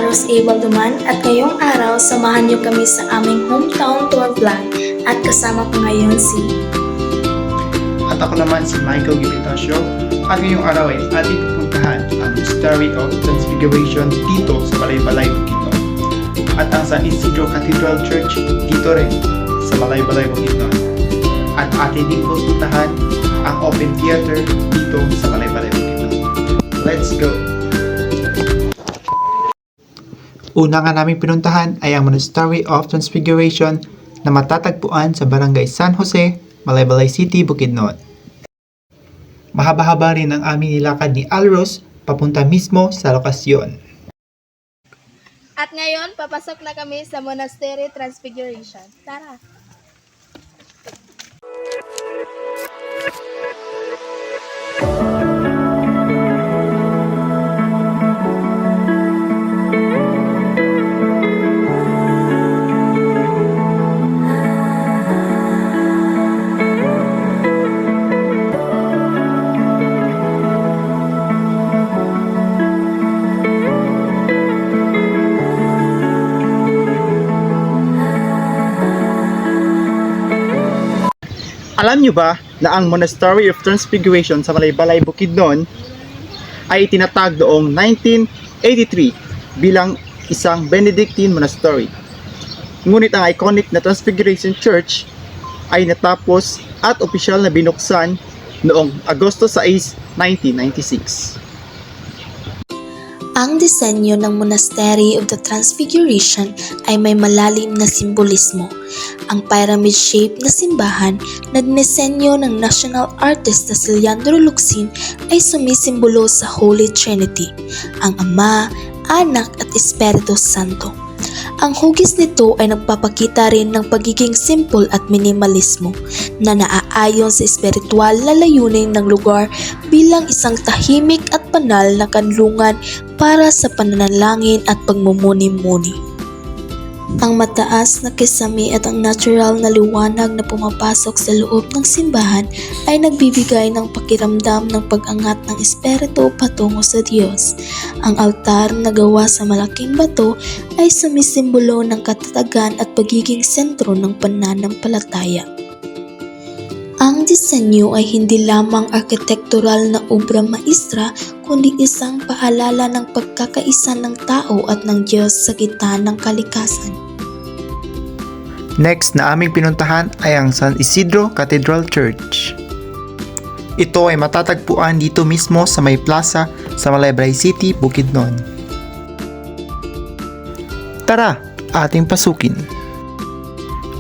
Carlos A. Balduman at ngayong araw samahan niyo kami sa aming hometown tour vlog at kasama ko ngayon si At ako naman si Michael Gibitacio at ngayong araw ay ating pupuntahan ang Story of Transfiguration dito sa Malaybalay, Bukidnon at ang San Isidro Cathedral Church dito rin sa Malaybalay, Bukidnon at ating din pupuntahan ang Open Theater dito sa Malaybalay, Bukidnon. Let's go! Una nga naming pinuntahan ay ang Monastery of Transfiguration na matatagpuan sa Barangay San Jose, Malaybalay City, Bukidnon. Mahaba-haba rin ang aming nilakad ni Alros papunta mismo sa lokasyon. At ngayon, papasok na kami sa Monastery Transfiguration. Tara! Alam nyo ba na ang Monastery of Transfiguration sa Malaybalay, Bukidnon ay itinatag noong 1983 bilang isang Benedictine monastery. Ngunit ang iconic na Transfiguration Church ay natapos at opisyal na binuksan noong Agosto 6, 1996. Ang disenyo ng Monastery of the Transfiguration ay may malalim na simbolismo. Ang pyramid-shaped na simbahan na dinisenyo ng national artist na si Leandro Luxin ay sumisimbolo sa Holy Trinity, ang Ama, Anak at Espiritu Santo. Ang hugis nito ay nagpapakita rin ng pagiging simple at minimalismo na naaayon sa espiritual na layunin ng lugar bilang isang tahimik at banal na kanlungan para sa pananalangin at pagmumuni-muni. Ang mataas na kisame at ang natural na liwanag na pumapasok sa loob ng simbahan ay nagbibigay ng pakiramdam ng pag-angat ng espiritu patungo sa Diyos. Ang altar na gawa sa malaking bato ay sumisimbolo ng katatagan at pagiging sentro ng pananampalataya. Ang disenyo ay hindi lamang arkitektural na obra maestra kundi isang paalala ng pagkakaisa ng tao at ng Diyos sa gitna ng kalikasan. Next na aming pinuntahan ay ang San Isidro Cathedral Church. Ito ay matatagpuan dito mismo sa may plaza sa Malaybalay City, Bukidnon. Tara, ating pasukin.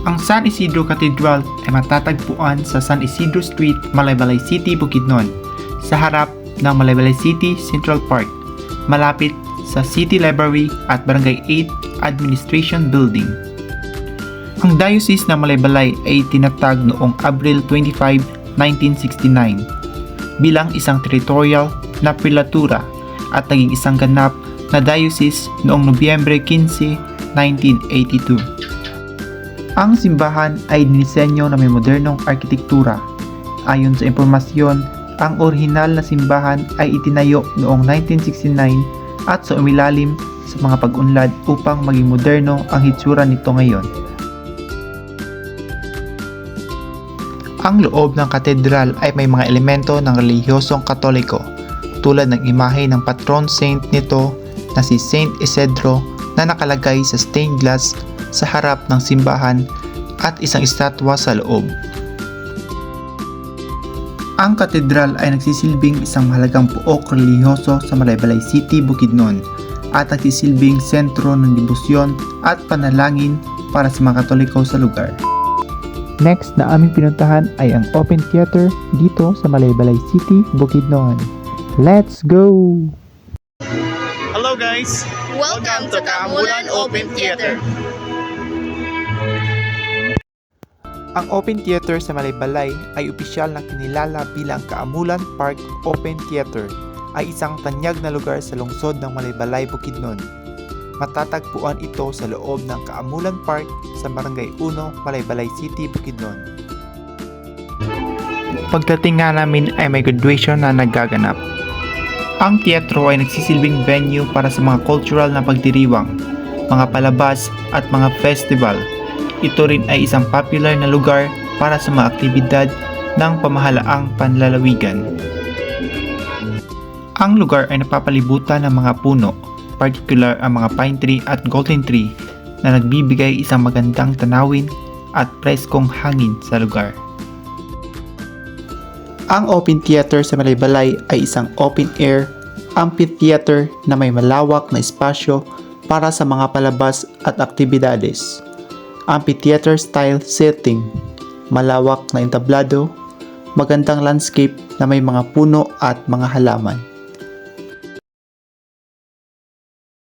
Ang San Isidro Cathedral ay matatagpuan sa San Isidro Street, Malaybalay City, Bukidnon, sa harap ng Malaybalay City Central Park, malapit sa City Library at Barangay 8 Administration Building. Ang Diocese ng Malaybalay ay tinatag noong Abril 25, 1969 bilang isang territorial na prelatura at naging isang ganap na diocese noong Nobyembre 15, 1982. Ang simbahan ay dinisenyo na may modernong arkitektura. Ayon sa impormasyon, ang orihinal na simbahan ay itinayo noong 1969 at sa umilalim sa mga pag-unlad upang maging moderno ang hitsura nito ngayon. Ang loob ng katedral ay may mga elemento ng relihiyosong Katoliko tulad ng imahe ng patron saint nito na si Saint Isidro na nakalagay sa stained glass sa harap ng simbahan at isang estatwa sa loob. Ang katedral ay nagsisilbing isang mahalagang pook relihiyoso sa Malaybalay City, Bukidnon at nagsisilbing sentro ng debosyon at panalangin para sa mga Katoliko sa lugar. Next na aming pinuntahan ay ang Open Theater dito sa Malaybalay City, Bukidnon. Let's go! Hello guys! Welcome to Kaamulan Open Theater! Ang Open Theater sa Malaybalay ay opisyal na kinilala bilang Kaamulan Park Open Theater ay isang tanyag na lugar sa lungsod ng Malaybalay, Bukidnon. Matatagpuan ito sa loob ng Kaamulan Park sa Barangay 1, Malaybalay City, Bukidnon. Pagdating nga namin ay may graduation na nagaganap. Ang teatro ay nagsisilbing venue para sa mga cultural na pagdiriwang, mga palabas at mga festival. Ito rin ay isang popular na lugar para sa mga aktibidad ng pamahalaang panlalawigan. Ang lugar ay napapalibutan ng mga puno, particular ang mga pine tree at golden tree na nagbibigay isang magandang tanawin at preskong hangin sa lugar. Ang open theater sa Malaybalay ay isang open-air amphitheater na may malawak na espasyo para sa mga palabas at aktibidades. Amphitheater-style setting, malawak na entablado, magandang landscape na may mga puno at mga halaman.